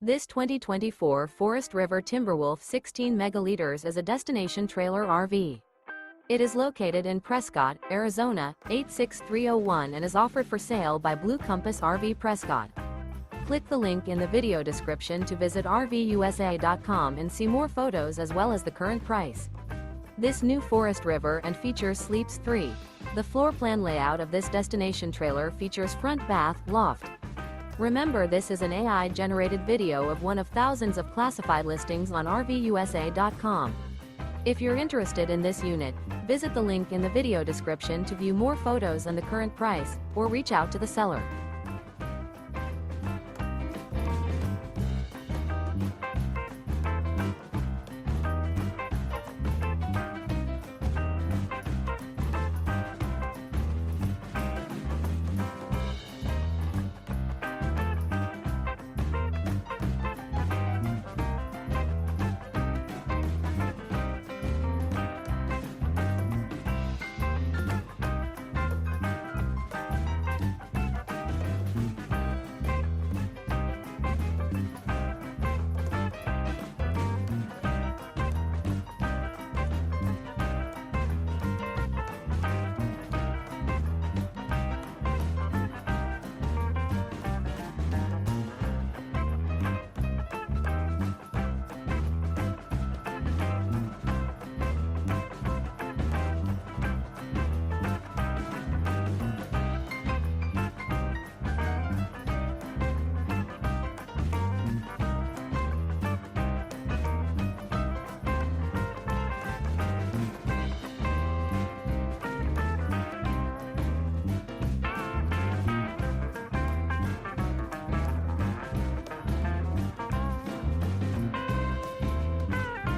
This 2024 Forest River Timberwolf 16 megaliters is a destination trailer RV. It is located in Prescott, Arizona, 86301 and is offered for sale by Blue Compass RV Prescott. Click the link in the video description to visit RVUSA.com and see more photos as well as the current price. This new Forest River and features Sleeps 3. The floor plan layout of this destination trailer features front bath, loft. Remember, this is an AI-generated video of one of thousands of classified listings on RVUSA.com. If you're interested in this unit, visit the link in the video description to view more photos and the current price, or reach out to the seller.